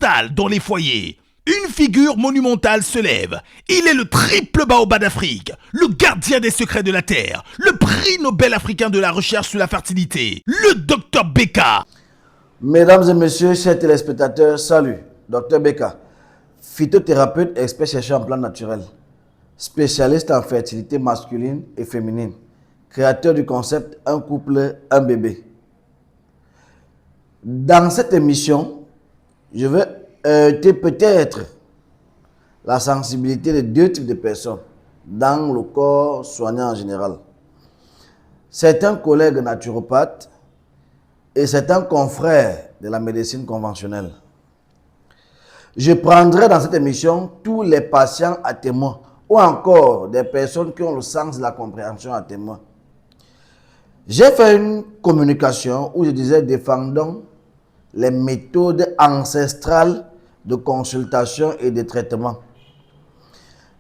s'installe dans les foyers. Une figure monumentale se lève. Il est le triple baobab d'Afrique, le gardien des secrets de la Terre, le prix Nobel africain de la recherche sur la fertilité, le Dr Beka. Mesdames et messieurs, chers téléspectateurs, salut. Dr Beka, phytothérapeute expert chercheur en plantes naturelles, spécialiste en fertilité masculine et féminine, créateur du concept un couple, un bébé. Dans cette émission, je vais heurter peut-être la sensibilité de deux types de personnes dans le corps soignant en général. Certains collègues naturopathes et certains confrères de la médecine conventionnelle. Je prendrai dans cette émission tous les patients à témoin ou encore des personnes qui ont le sens de la compréhension à témoin. J'ai fait une communication où je disais défendons les méthodes ancestrales de consultation et de traitement.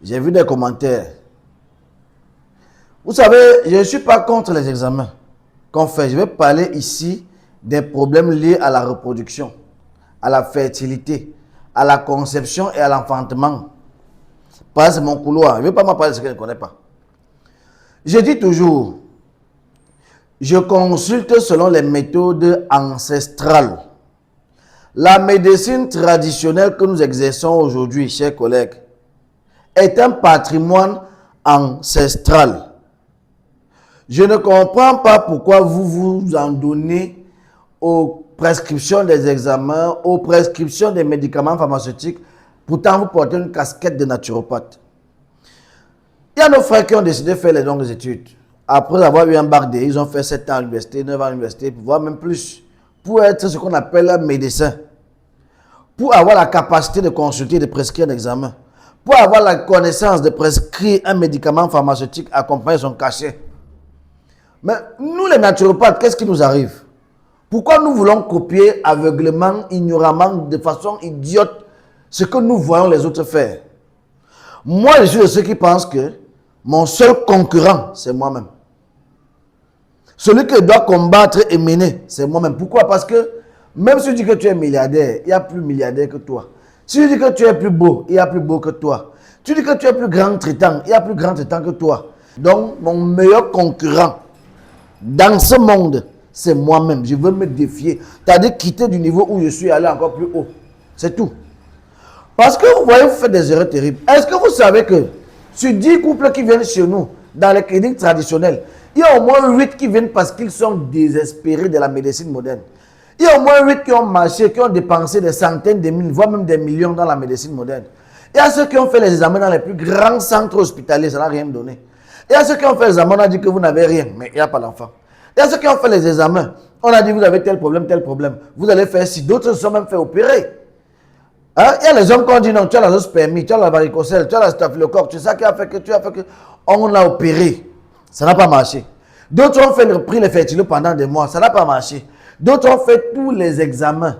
J'ai vu des commentaires. Vous savez, je ne suis pas contre les examens qu'on fait. Je vais parler ici des problèmes liés à la reproduction, à la fertilité, à la conception et à l'enfantement. Parce que c'est mon couloir. Je ne vais pas m'en parler de ce que je ne connais pas. Je dis toujours, je consulte selon les méthodes ancestrales. La médecine traditionnelle que nous exerçons aujourd'hui, chers collègues, est un patrimoine ancestral. Je ne comprends pas pourquoi vous vous en donnez aux prescriptions des examens, aux prescriptions des médicaments pharmaceutiques. Pourtant, vous portez une casquette de naturopathe. Il y a nos frères qui ont décidé de faire les longues études. Après avoir eu un bac D, ils ont fait 7 ans à l'université, 9 ans à l'université, voire même plus, pour être ce qu'on appelle un médecin, pour avoir la capacité de consulter et de prescrire un examen, pour avoir la connaissance de prescrire un médicament pharmaceutique accompagné de son cachet. Mais nous les naturopathes, qu'est-ce qui nous arrive? Pourquoi nous voulons copier aveuglément, ignoramment, de façon idiote, ce que nous voyons les autres faire? Moi, je suis de ceux qui pensent que mon seul concurrent, c'est moi-même. Celui que je dois combattre et mener, c'est moi-même. Pourquoi? Parce que même si tu dis que tu es milliardaire, il y a plus milliardaire que toi. Si tu dis que tu es plus beau, il y a plus beau que toi. Tu dis que tu es plus grand traitant, il y a plus grand traitant que toi. Donc, mon meilleur concurrent dans ce monde, c'est moi-même. Je veux me défier. C'est-à-dire quitter du niveau où je suis allé encore plus haut. C'est tout. Parce que vous voyez, vous faites des erreurs terribles. Est-ce que vous savez que sur 10 couples qui viennent chez nous, dans les cliniques traditionnelles, il y a au moins 8 qui viennent parce qu'ils sont désespérés de la médecine moderne. Il y a au moins 8 qui ont marché, qui ont dépensé des centaines de milliers, voire même des millions dans la médecine moderne. Il y a ceux qui ont fait les examens dans les plus grands centres hospitaliers, ça n'a rien donné. Il y a ceux qui ont fait les examens, on a dit que vous n'avez rien, mais il n'y a pas d'enfant. Il y a ceux qui ont fait les examens, on a dit vous avez tel problème, vous allez faire si, d'autres se sont même fait opérer. Hein? Il y a les hommes qui ont dit non, tu as la zoospermie, tu as la varicocèle, tu as la staphylocoque, tu sais ça qui a fait que tu as fait que on l'a opéré. Ça n'a pas marché. D'autres ont pris les fertilos pendant des mois, ça n'a pas marché. D'autres ont fait tous les examens,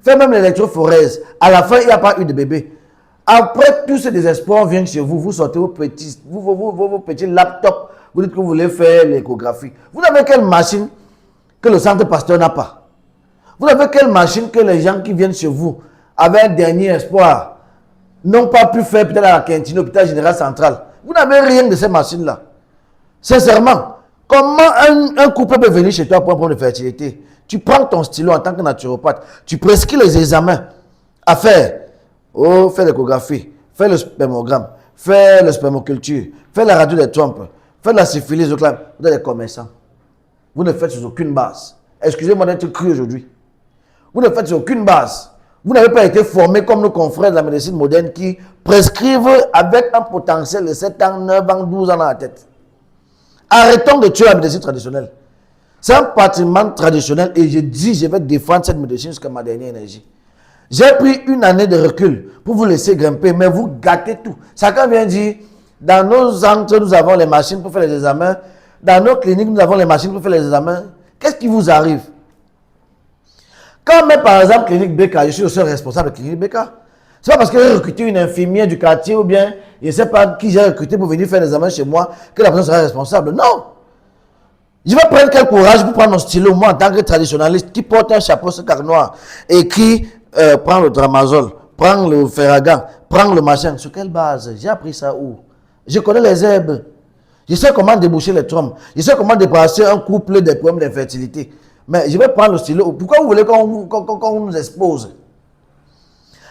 fait même l'électrophorèse. À la fin, il n'y a pas eu de bébé. Après tout ce désespoir vient chez vous, vous sortez vos petits laptops, vous dites que vous voulez faire l'échographie. Vous avez quelle machine que le centre Pasteur n'a pas? Vous avez quelle machine que les gens qui viennent chez vous avec un dernier espoir n'ont pas pu faire peut-être à la cantine, l'hôpital général central? Vous n'avez rien de ces machines-là. Sincèrement, comment un couple peut venir chez toi pour un problème de fertilité? Tu prends ton stylo en tant que naturopathe, tu prescris les examens à faire. Oh, fais l'échographie, fais le spermogramme, fais le spermoculture, fais la radio des trompes, fais la syphilis, vous êtes des commerçants. Vous ne faites sur aucune base. Excusez-moi d'être cru aujourd'hui. Vous ne faites sur aucune base. Vous n'avez pas été formé comme nos confrères de la médecine moderne qui prescrivent avec un potentiel de 7 ans, 9 ans, 12 ans dans la tête. Arrêtons de tuer la médecine traditionnelle. C'est un patrimoine traditionnel et je dis, je vais défendre cette médecine jusqu'à ma dernière énergie. J'ai pris une année de recul pour vous laisser grimper, mais vous gâtez tout. Chacun vient dire, dans nos centres, nous avons les machines pour faire les examens. Dans nos cliniques, nous avons les machines pour faire les examens. Qu'est-ce qui vous arrive? Quand même, par exemple, clinique Beka, je suis le seul responsable de clinique Beka. Ce n'est pas parce que j'ai recruté une infirmière du quartier ou bien, je ne sais pas qui j'ai recruté pour venir faire les examens chez moi, que la personne sera responsable. Non! Je vais prendre quel courage pour prendre mon stylo, moi, en tant que traditionnaliste, qui porte un chapeau ce car noir et qui prends le tramadol, prends le ferragan, prends le machin. Sur quelle base? J'ai appris ça où? Je connais les herbes. Je sais comment déboucher les trompes. Je sais comment dépasser un couple des problèmes d'infertilité. Mais je vais prendre le stylo. Pourquoi vous voulez qu'on nous expose?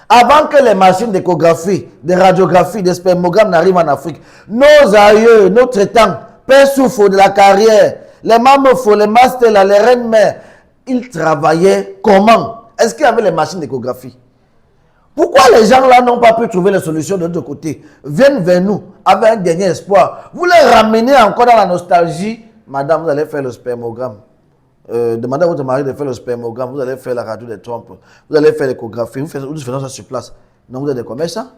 Avant que les machines d'échographie, de radiographie, de spermogrammes n'arrivent en Afrique, nos aïeux, nos traitants, Père Soufou de la carrière, les Mamofo, les Mastella, les Reines-Mères, ils travaillaient comment? Est-ce qu'il y avait les machines d'échographie? Pourquoi les gens là n'ont pas pu trouver les solutions de l'autre côté? Viennent vers nous avec un dernier espoir. Vous les ramenez encore dans la nostalgie. Madame, vous allez faire le spermogramme. Demandez à votre mari de faire le spermogramme. Vous allez faire la radio des trompes. Vous allez faire l'échographie. Vous faites ça sur place. Donc vous êtes des commerçants.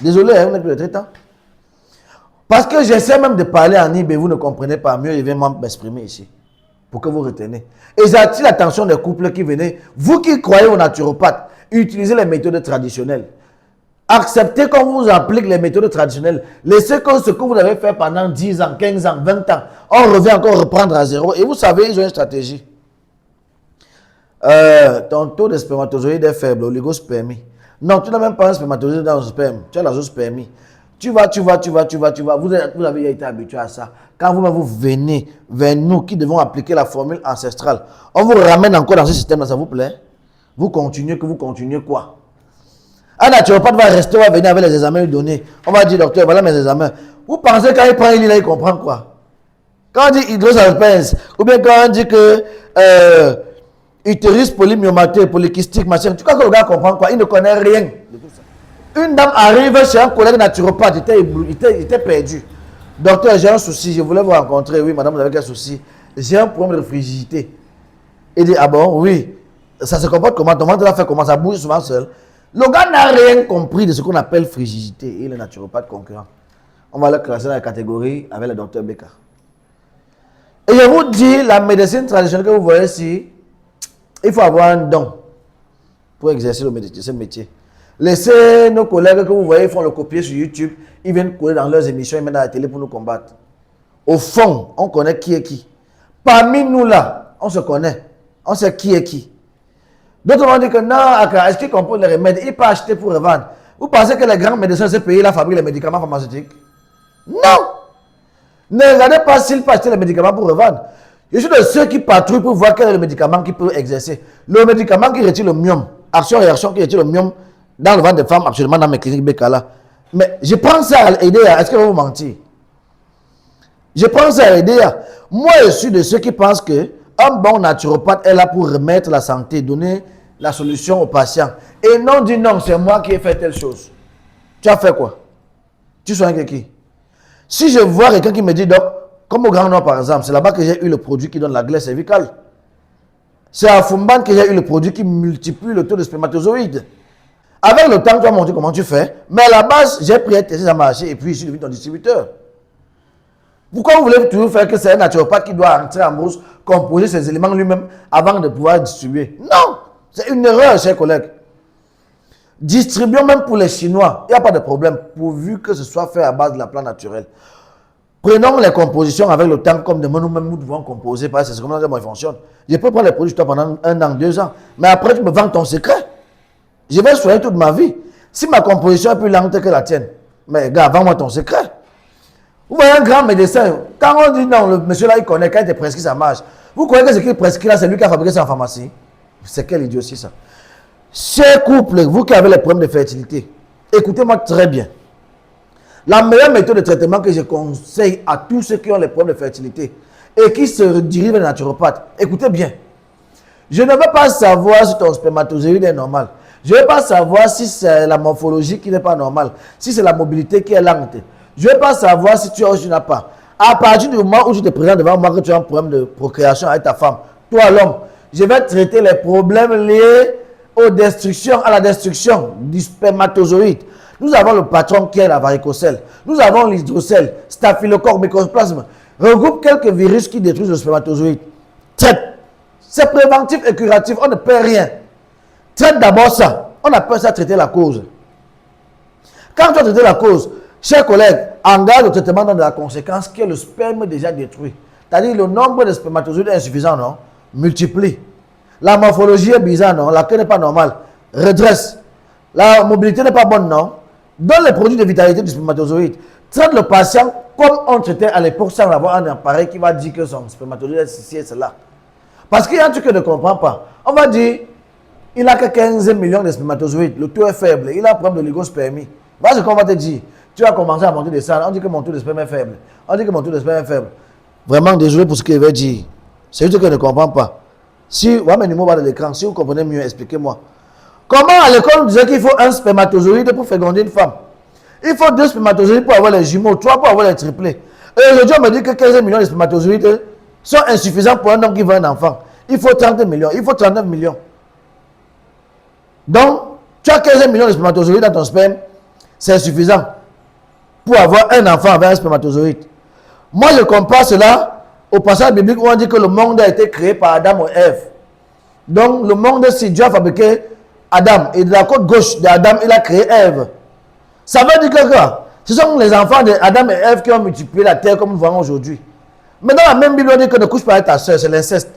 Désolé, vous n'êtes plus des traitants. Parce que j'essaie même de parler en Ibe, vous ne comprenez pas mieux, je viens m'exprimer ici. Pour que vous reteniez. Et j'attire l'attention des couples qui venaient. Vous qui croyez aux naturopathes, utilisez les méthodes traditionnelles. Acceptez qu'on vous applique les méthodes traditionnelles. Laissez que ce que vous avez fait pendant 10 ans, 15 ans, 20 ans, on revient encore reprendre à zéro. Et vous savez, ils ont une stratégie. Ton taux de spermatozoïde est faible, oligospermie. Non, tu n'as même pas un spermatozoïde dans le sperme. Tu as la zoospermie. Tu vas. Vous avez été habitué à ça. Quand vous venez vers nous qui devons appliquer la formule ancestrale, on vous ramène encore dans ce système-là, ça vous plaît? Vous continuez quoi? Un naturopathe va rester, va venir avec les examens lui donner. On va dire, docteur, voilà mes examens. Vous pensez quand il prend il il comprend quoi? Quand on dit hydrosalpince, ou bien quand on dit que utérus polymyomaté, polykystique, machin, tu crois que le gars comprend quoi? Il ne connaît rien de tout ça. Une dame arrive chez un collègue naturopathe, il était perdu. Docteur, j'ai un souci, je voulais vous rencontrer. Oui, madame, vous avez quel souci? J'ai un problème de frigidité. Il dit, ah bon, oui. Ça se comporte comment? Ton ventre l'a fait comment? Ça bouge souvent seul. Le gars n'a rien compris de ce qu'on appelle frigidité et le naturopathe concurrent. On va le classer dans la catégorie avec le docteur Beka. Et je vous dis, la médecine traditionnelle que vous voyez ici, il faut avoir un don pour exercer ce métier. Laissez nos collègues que vous voyez, ils font le copier sur YouTube, ils viennent couler dans leurs émissions, ils mettent à la télé pour nous combattre. Au fond, on connaît qui est qui. Parmi nous là, on se connaît. On sait qui est qui. D'autres vont dire que non, est-ce qu'ils composent les remèdes? Ils peuvent acheter pour revendre. Vous pensez que les grands médecins de ce pays-là fabriquent les médicaments pharmaceutiques? Non! Ne regardez pas s'ils peuvent acheter les médicaments pour revendre. Je suis de ceux qui patrouillent pour voir quel est le médicament qui peut exercer. Le médicament qui retire le myome, action-réaction qui retire le myome dans le ventre des femmes, absolument dans mes cliniques Bécala. Mais je prends ça à aider. Est-ce que je vais vous mentir? Je prends ça à aider. Moi, je suis de ceux qui pensent que un bon naturopathe est là pour remettre la santé, donner la solution aux patients. Et non, dit non, c'est moi qui ai fait telle chose. Tu as fait quoi? Tu soignes qui? Si je vois quelqu'un qui me dit, donc, comme au Grand Nord par exemple, c'est là-bas que j'ai eu le produit qui donne la glaise cervicale. C'est à Fumban que j'ai eu le produit qui multiplie le taux de spermatozoïdes. Avec le temps, tu vas montrer comment tu fais. Mais à la base, j'ai pris un test, ça a marché et puis je suis devenu ton distributeur. Pourquoi vous voulez toujours faire que c'est un naturopathe qui doit entrer en bourse, composer ses éléments lui-même avant de pouvoir distribuer? Non! C'est une erreur, chers collègues. Distribuons même pour les Chinois. Il n'y a pas de problème, pourvu que ce soit fait à base de la plante naturelle. Prenons les compositions avec le temps, comme de nous-mêmes nous devons composer, parce que c'est comme ça que moi fonctionne. Je peux prendre les produits pendant 1 an, 2 ans, mais après tu me vends ton secret. Je vais soigner toute ma vie. Si ma composition est plus lente que la tienne, mais gars, vends-moi ton secret. Vous voyez un grand médecin, quand on dit non, le monsieur là il connaît, quand il te prescrit ça marche. Vous croyez que ce qu'il prescrit là, c'est lui qui a fabriqué ça en pharmacie? C'est quel idiotie ça? Chers couples, vous qui avez les problèmes de fertilité, écoutez-moi très bien. La meilleure méthode de traitement que je conseille à tous ceux qui ont les problèmes de fertilité et qui se dirigent vers le naturopathe, écoutez bien. Je ne veux pas savoir si ton spermatozoïde est normal. Je ne veux pas savoir si c'est la morphologie qui n'est pas normale, si c'est la mobilité qui est lente. Je ne veux pas savoir si tu as ou tu n'as pas. À partir du moment où tu te présentes devant moi que tu as un problème de procréation avec ta femme, toi l'homme, je vais traiter les problèmes liés à la destruction du spermatozoïde. Nous avons le patron qui est la varicocèle. Nous avons l'hydrocèle, staphylocoque, mycoplasme. Regroupe quelques virus qui détruisent le spermatozoïde. Traite. C'est préventif et curatif. On ne perd rien. Traite d'abord ça. On appelle ça traiter la cause. Quand tu as traité la cause, chers collègues, engage le traitement dans de la conséquence qui est le sperme déjà détruit. C'est-à-dire le nombre de spermatozoïdes est insuffisant, non? Multiplie. La morphologie est bizarre, non? La queue n'est pas normale. redresse. La mobilité n'est pas bonne, non? Donne les produits de vitalité du spermatozoïde. Traite le patient comme on traitait à l'époque sans avoir un appareil qui va dire que son spermatozoïde est ceci et cela. Parce qu'il y a un truc que je ne comprends pas. On va dire, il n'a que 15 millions de spermatozoïdes, le taux est faible, il a un problème de l'oligospermie. Voilà ce qu'on va te dire. Tu vas commencer à monter des salles, on dit que mon taux de sperme est faible. On dit que mon taux de sperme est faible. Vraiment désolé pour ce que je vais dire. C'est juste que je ne comprends pas. Si, ouais, mes numéros de l'écran, si vous comprenez mieux, expliquez-moi. Comment à l'école on disait qu'il faut un spermatozoïde pour féconder une femme? Il faut 2 spermatozoïdes pour avoir les jumeaux, 3 pour avoir les triplés. Et aujourd'hui, on me dit que 15 millions de spermatozoïdes sont insuffisants pour un homme qui veut un enfant. Il faut 30 millions, il faut 39 millions. Donc, tu as 15 millions de spermatozoïdes dans ton sperme, c'est insuffisant pour avoir un enfant avec un spermatozoïde. Moi, je compare cela au passage biblique où on dit que le monde a été créé par Adam et Ève. Donc, le monde, si Dieu a fabriqué Adam, et de la côte gauche d'Adam, il a créé Ève. Ça veut dire que quoi? Ce sont les enfants d'Adam et Ève qui ont multiplié la terre comme nous voyons aujourd'hui. Mais dans la même Bible, on dit que ne couche pas avec ta soeur, c'est l'inceste.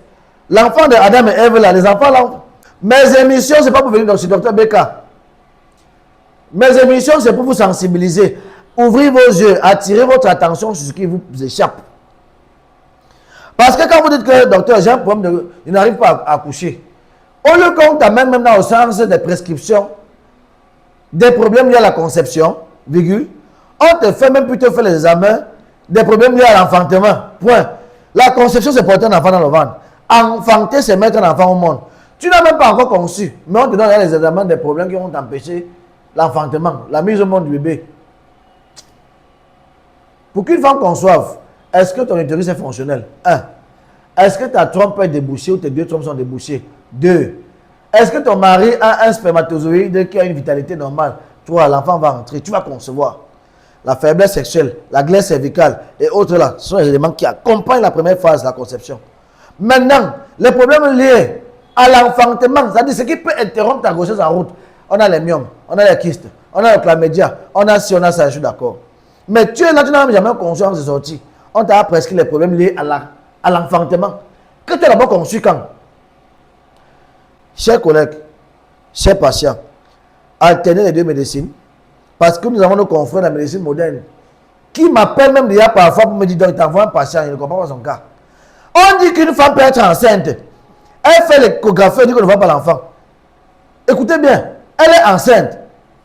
L'enfant d'Adam et Ève, là, les enfants là, mes émissions, ce n'est pas pour venir dans ce docteur Beka. Mes émissions, c'est pour vous sensibiliser. Ouvrez vos yeux, attirez votre attention sur ce qui vous échappe. Parce que quand vous dites que docteur, j'ai un problème, il n'arrive pas à accoucher. Au lieu qu'on t'amène maintenant au sens des prescriptions, des problèmes liés à la conception, virgule, on te fait même plutôt faire les examens, des problèmes liés à l'enfantement. Point. La conception, c'est porter un enfant dans le ventre. Enfanter, c'est mettre un enfant au monde. Tu n'as même pas encore conçu, mais on te donne les examens des problèmes qui vont t'empêcher l'enfantement, la mise au monde du bébé. Pour qu'une femme conçoive, est-ce que ton utérus est fonctionnel? 1. Est-ce que ta trompe est débouchée ou tes 2 trompes sont débouchées? 2. Est-ce que ton mari a un spermatozoïde qui a une vitalité normale? 3. L'enfant va entrer, tu vas concevoir. La faiblesse sexuelle, la glaise cervicale et autres là, ce sont les éléments qui accompagnent la première phase de la conception. Maintenant, les problèmes liés à l'enfantement, c'est-à-dire ce qui peut interrompre ta grossesse en route. On a les myomes, on a les kystes, on a le chlamydia, on a ci, on a ça, je suis d'accord. Mais tu es là, tu n'as jamais conçu avant de sortir. On t'a prescrit les problèmes liés à l'enfantement. Que tu as d'abord conçu quand? Chers collègues, chers patients, alternez les 2 médecines. Parce que nous avons nos confrères de la médecine moderne qui m'appellent même déjà parfois pour me dire donc, t'envoies un patient, il ne comprend pas son cas. On dit qu'une femme peut être enceinte. Elle fait l'échographie, elle dit qu'on ne voit pas l'enfant. Écoutez bien, elle est enceinte.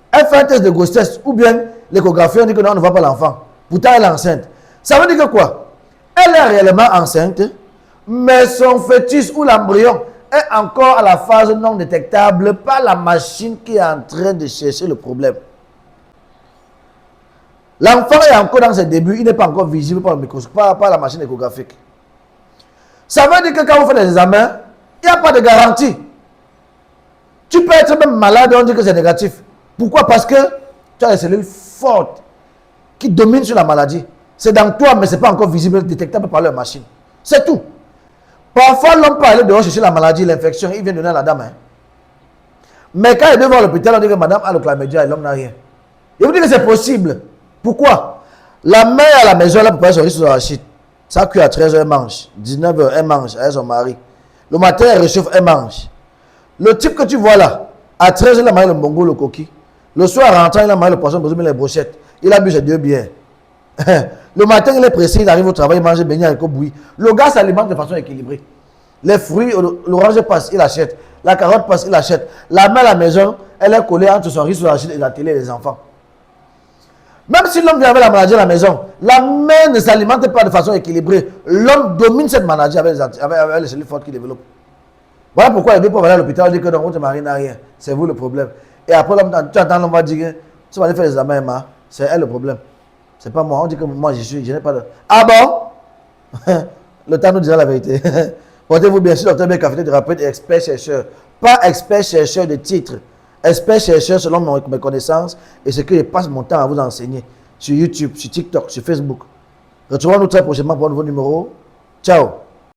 Elle fait un test de grossesse ou bien l'échographie, on dit que non, on ne voit pas l'enfant. Pourtant, elle est enceinte. Ça veut dire que quoi? Elle est réellement enceinte, mais son fœtus ou l'embryon est encore à la phase non détectable par la machine qui est en train de chercher le problème. L'enfant est encore dans ses débuts, il n'est pas encore visible par le microscope, par la machine échographique. Ça veut dire que quand vous faites les examens, il n'y a pas de garantie. Tu peux être même malade et on dit que c'est négatif. Pourquoi? Parce que tu as des cellules fortes qui dominent sur la maladie. C'est dans toi, mais ce n'est pas encore visible, détectable par leur machine. C'est tout. Parfois, l'homme peut aller dehors chercher la maladie, l'infection, il vient donner à la dame. Hein. Mais quand il est devant l'hôpital, on dit que madame a le chlamydia et l'homme n'a rien. Il vous dit que c'est possible. Pourquoi? La mère à la maison, elle a préparé son riz sur l'arachide. Ça cuit à 13h, elle mange. 19h, elle mange avec son mari. Le matin, elle réchauffe, elle mange. Le type que tu vois là, à 13h, il a mangé le bongo, le coquille. Le soir, rentrant, il a mangé le poisson, les brochettes. Il a bu ses 2 bières. Le matin, il est pressé, il arrive au travail, il mange des beignets avec le bouilli. Le gars s'alimente de façon équilibrée. Les fruits, l'orange passe, il achète. La carotte passe, il achète. La mère à la maison, elle est collée entre son riz sur l'arachide et la télé et les enfants. Même si l'homme vient avec la maladie à la maison, la mère ne s'alimente pas de façon équilibrée. L'homme domine cette maladie avec les cellules fortes qu'il développe. Voilà pourquoi les deux peuvent aller à l'hôpital et dire que non, votre mari n'a rien. C'est vous le problème. Et après, tu attends, l'homme va dire, tu vas aller faire les examens, c'est elle le problème. C'est pas moi. On dit que moi, je n'ai pas de... Ah bon? Le temps nous dira la vérité. Portez-vous bien sûr, docteur Beka, thérapeute et expert chercheur. Pas expert chercheur de titre. Expert chercheur selon mes connaissances et ce que je passe mon temps à vous enseigner sur YouTube, sur TikTok, sur Facebook. Retrouvons-nous très prochainement pour un nouveau numéro. Ciao.